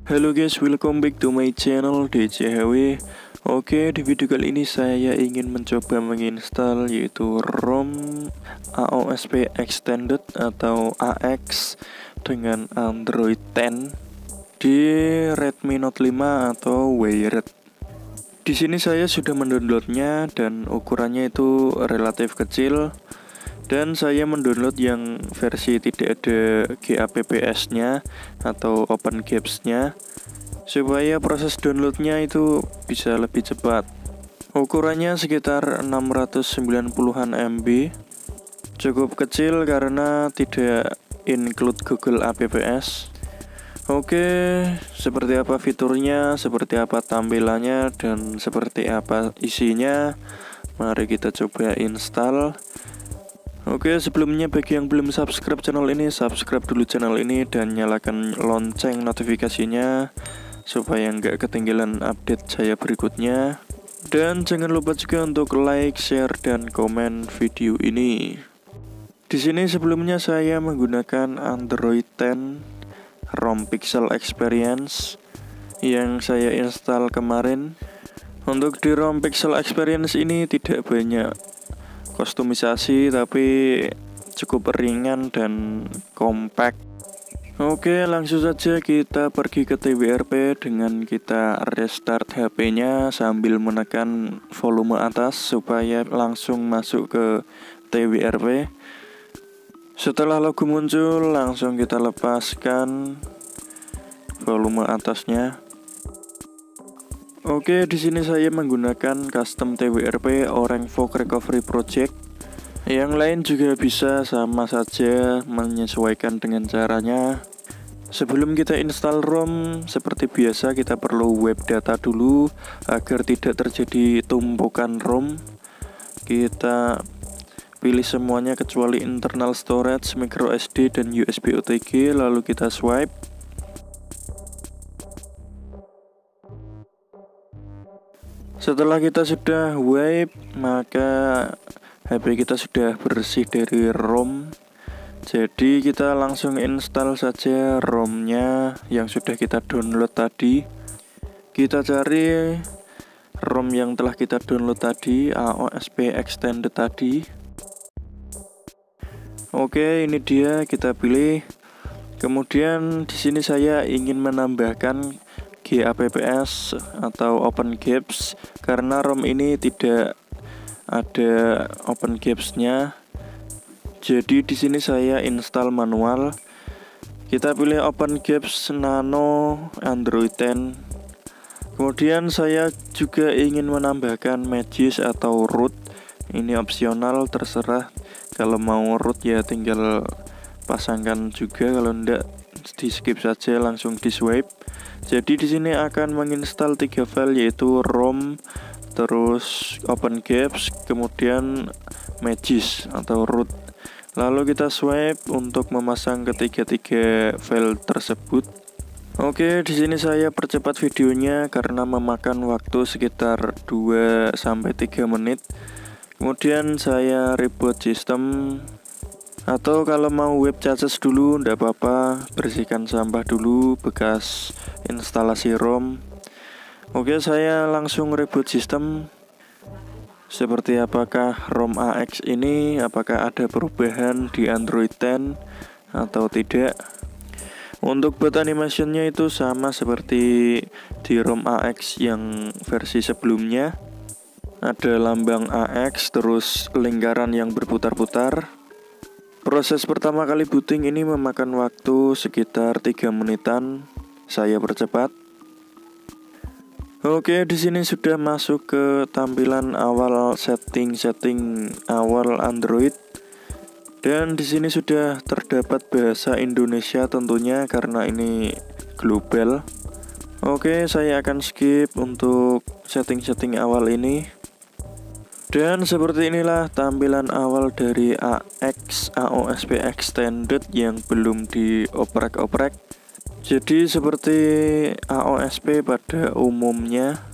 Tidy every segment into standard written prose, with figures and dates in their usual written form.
Halo guys, welcome back to my channel DCHW. Oke, di video kali ini saya ingin mencoba menginstal yaitu ROM AOSP Extended atau AX dengan Android 10 di Redmi Note 5 atau Wired. Di sini saya sudah mendownloadnya dan ukurannya itu relatif kecil. Dan saya mendownload yang versi tidak ada GApps-nya atau OpenGapes-nya supaya proses downloadnya itu bisa lebih cepat. Ukurannya sekitar 690-an MB. Cukup kecil karena tidak include Google Apps. Oke, seperti apa fiturnya, seperti apa tampilannya, dan seperti apa isinya, mari kita coba install. Oke, sebelumnya bagi yang belum subscribe channel ini, subscribe dulu channel ini dan nyalakan lonceng notifikasinya supaya nggak ketinggalan update saya berikutnya. Dan jangan lupa juga untuk like, share, dan komen video ini. Di sini sebelumnya saya menggunakan Android 10 ROM Pixel Experience yang saya install kemarin. Untuk di ROM Pixel Experience ini tidak banyak kustomisasi tapi cukup ringan dan compact. Oke, langsung saja kita pergi ke TWRP dengan kita restart HP-nya sambil menekan volume atas supaya langsung masuk ke TWRP. Setelah logo muncul, langsung kita lepaskan volume atasnya. Oke, di sini saya menggunakan custom TWRP Orange Fog Recovery Project. Yang lain juga bisa sama saja, menyesuaikan dengan caranya. Sebelum kita install ROM, seperti biasa kita perlu web data dulu agar tidak terjadi tumpukan ROM. Kita pilih semuanya kecuali internal storage, micro SD, dan USB OTG, lalu kita swipe. Setelah kita sudah wipe, maka HP kita sudah bersih dari ROM. Jadi kita langsung install saja ROM-nya yang sudah kita download tadi. Kita cari ROM yang telah kita download tadi, AOSP Extended tadi. Oke, ini dia, kita pilih. Kemudian di sini saya ingin menambahkan GApps atau OpenGapes karena ROM ini tidak ada OpenGapes-nya. Jadi di sini saya install manual. Kita pilih OpenGapes Nano Android 10. Kemudian saya juga ingin menambahkan Magis atau root. Ini opsional, terserah. Kalau mau root ya tinggal pasangkan juga, kalau enggak di skip saja, langsung di swipe. Jadi di sini akan menginstal 3 file yaitu ROM, terus OpenGapes, kemudian Magis atau root. Lalu kita swipe untuk memasang ketiga file tersebut. Oke, di sini saya percepat videonya karena memakan waktu sekitar 2-3 menit. Kemudian saya reboot sistem. Atau kalau mau web caches dulu ndak apa-apa, bersihkan sampah dulu bekas instalasi ROM. Oke, saya langsung reboot sistem. Seperti apakah ROM AX ini, apakah ada perubahan di Android 10 atau tidak. Untuk buat animationnya itu sama seperti di ROM AX yang versi sebelumnya. Ada lambang AX terus lingkaran yang berputar-putar. Proses pertama kali booting ini memakan waktu sekitar 3 menitan. Saya percepat. Oke, di sini sudah masuk ke tampilan awal setting awal Android. Dan di sini sudah terdapat bahasa Indonesia tentunya karena ini global. Oke, saya akan skip untuk setting awal ini. Dan seperti inilah tampilan awal dari AOSP Extended yang belum dioprek-oprek. Jadi seperti AOSP pada umumnya.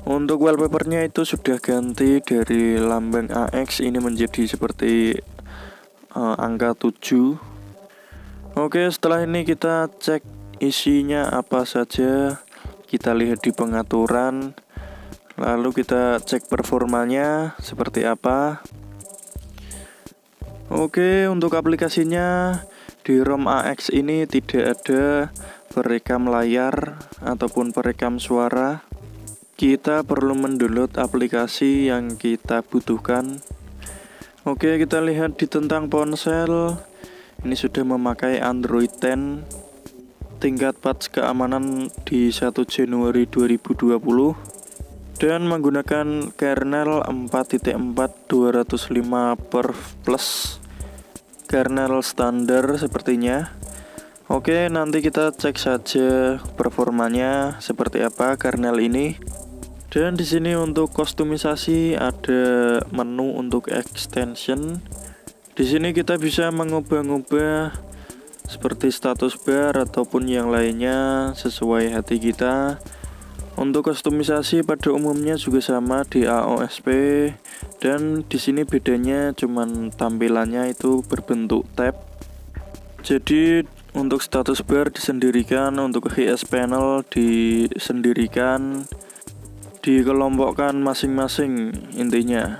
Untuk wallpapernya itu sudah ganti dari lambang AX ini menjadi seperti angka 7. Oke, setelah ini kita cek isinya apa saja. Kita lihat di pengaturan, lalu kita cek performanya seperti apa. Oke, untuk aplikasinya di ROM AX ini tidak ada perekam layar ataupun perekam suara. Kita perlu mendownload aplikasi yang kita butuhkan. Oke, kita lihat di tentang ponsel. Ini sudah memakai Android 10. Tingkat patch keamanan di 1 Januari 2020 dan menggunakan kernel 4.4 205 plus, kernel standar sepertinya. Oke, nanti kita cek saja performanya seperti apa kernel ini. Dan di sini untuk kustomisasi ada menu untuk extension. Di sini kita bisa mengubah-ubah seperti status bar ataupun yang lainnya sesuai hati kita. Untuk kustomisasi pada umumnya juga sama di AOSP, dan di sini bedanya cuman tampilannya itu berbentuk tab. Jadi untuk status bar disendirikan, untuk HS panel disendirikan, dikelompokkan masing-masing intinya.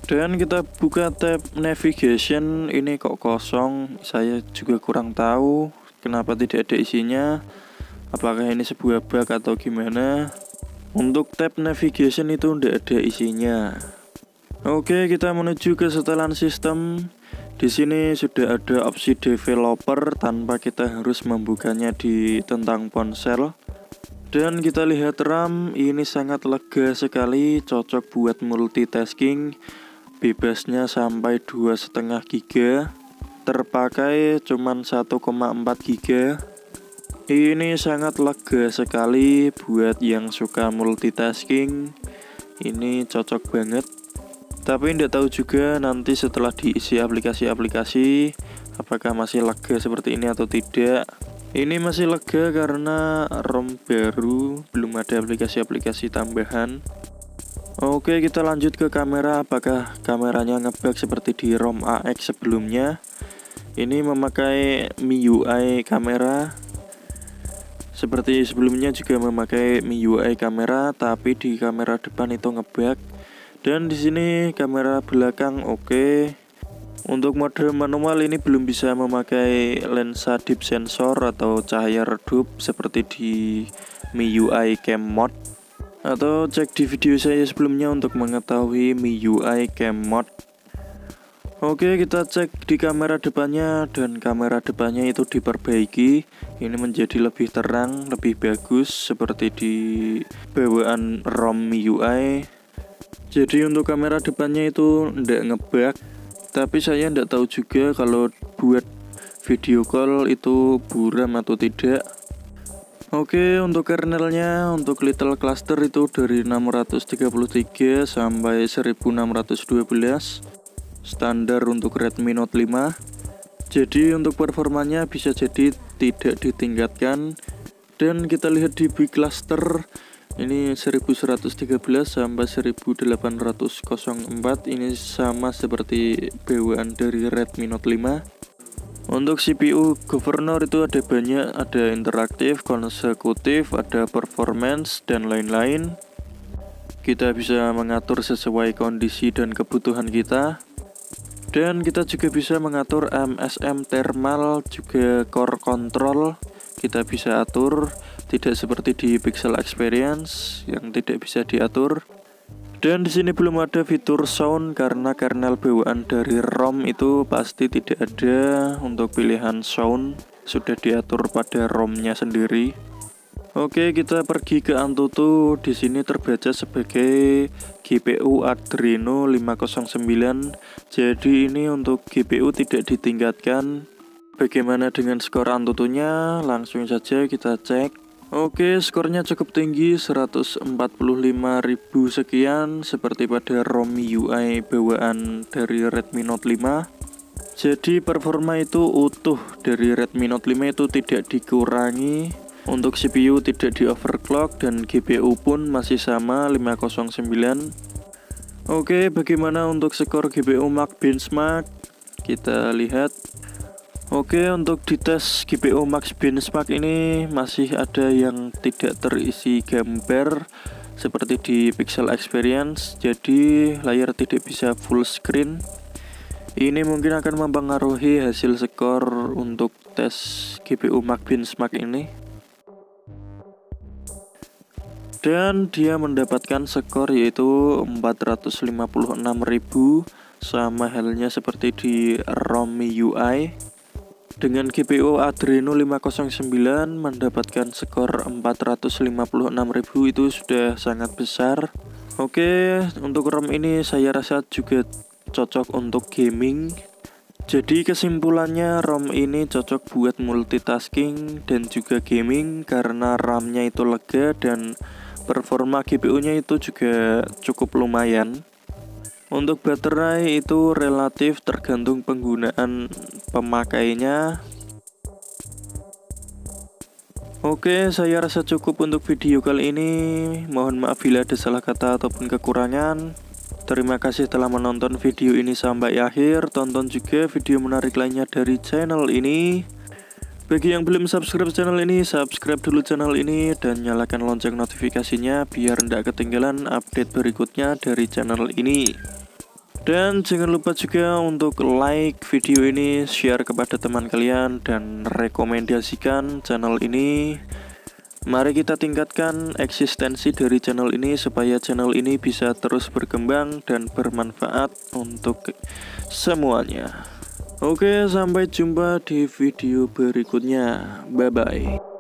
Dan kita buka tab navigation, ini kok kosong, saya juga kurang tahu kenapa tidak ada isinya. Apakah ini sebuah bug atau gimana? Untuk tab navigation itu tidak ada isinya. Oke, kita menuju ke setelan sistem. Di sini sudah ada opsi developer tanpa kita harus membukanya di tentang ponsel. Dan kita lihat RAM, ini sangat lega sekali, cocok buat multitasking. Bebasnya sampai 2,5 GB, terpakai cuman 1,4 GB. Ini sangat lega sekali buat yang suka multitasking. Ini cocok banget. Tapi tidak tahu juga nanti setelah diisi aplikasi-aplikasi apakah masih lega seperti ini atau tidak. Ini masih lega karena ROM baru, belum ada aplikasi-aplikasi tambahan. Oke, kita lanjut ke kamera. Apakah kameranya ngebug seperti di ROM AX sebelumnya? Ini memakai MIUI kamera. Seperti sebelumnya juga memakai MIUI kamera, tapi di kamera depan itu ngebug. Dan di sini kamera belakang oke. Untuk mode manual ini belum bisa memakai lensa deep sensor atau cahaya redup seperti di MIUI Cam Mode. Atau cek di video saya sebelumnya untuk mengetahui MIUI Cam Mode. Oke, kita cek di kamera depannya, dan kamera depannya itu diperbaiki. Ini menjadi lebih terang, lebih bagus seperti di bawaan ROM MIUI. Jadi untuk kamera depannya itu tidak ngebug. Tapi saya tidak tahu juga kalau buat video call itu buram atau tidak. Oke, untuk kernelnya, untuk Little Cluster itu dari 633 sampai 1612, standar untuk Redmi Note 5. Jadi untuk performanya bisa jadi tidak ditingkatkan. Dan kita lihat di Big Cluster, ini 1113 sampai 1804, ini sama seperti bawaan dari Redmi Note 5. Untuk CPU governor itu ada banyak, ada interaktif, konsekutif, ada performance, dan lain-lain. Kita bisa mengatur sesuai kondisi dan kebutuhan kita. Dan kita juga bisa mengatur MSM thermal, juga core control. Kita bisa atur, tidak seperti di Pixel Experience yang tidak bisa diatur. Dan di sini belum ada fitur sound karena kernel bawaan dari ROM itu pasti tidak ada untuk pilihan sound, sudah diatur pada ROM-nya sendiri. Oke, kita pergi ke Antutu. Di sini terbaca sebagai GPU Adreno 509. Jadi ini untuk GPU tidak ditingkatkan. Bagaimana dengan skor Antutunya? Langsung saja kita cek. Oke, skornya cukup tinggi, 145.000 sekian, seperti pada ROM MIUI bawaan dari Redmi Note 5. Jadi performa itu utuh dari Redmi Note 5 itu tidak dikurangi. Untuk CPU tidak di overclock dan GPU pun masih sama 509. Oke, bagaimana untuk skor GPU Max benchmark? Kita lihat. Oke, untuk di tes GPU Max Benchmark ini masih ada yang tidak terisi gambar seperti di Pixel Experience, jadi layar tidak bisa full screen. Ini mungkin akan mempengaruhi hasil skor untuk tes GPU Max Benchmark ini. Dan dia mendapatkan skor yaitu 456.000, sama halnya seperti di ROM MIUI. Dengan GPU Adreno 509 mendapatkan skor 456.000 itu sudah sangat besar. Oke, untuk ROM ini saya rasa juga cocok untuk gaming. Jadi kesimpulannya ROM ini cocok buat multitasking dan juga gaming karena RAM-nya itu lega dan performa GPU-nya itu juga cukup lumayan. Untuk baterai itu relatif tergantung penggunaan pemakainya. Oke, saya rasa cukup untuk video kali ini. Mohon maaf bila ada salah kata ataupun kekurangan. Terima kasih telah menonton video ini sampai akhir. Tonton juga video menarik lainnya dari channel ini. Bagi yang belum subscribe channel ini, subscribe dulu channel ini dan nyalakan lonceng notifikasinya biar tidak ketinggalan update berikutnya dari channel ini. Dan jangan lupa juga untuk like video ini, share kepada teman kalian, dan rekomendasikan channel ini. Mari kita tingkatkan eksistensi dari channel ini supaya channel ini bisa terus berkembang dan bermanfaat untuk semuanya. Oke, sampai jumpa di video berikutnya. Bye-bye.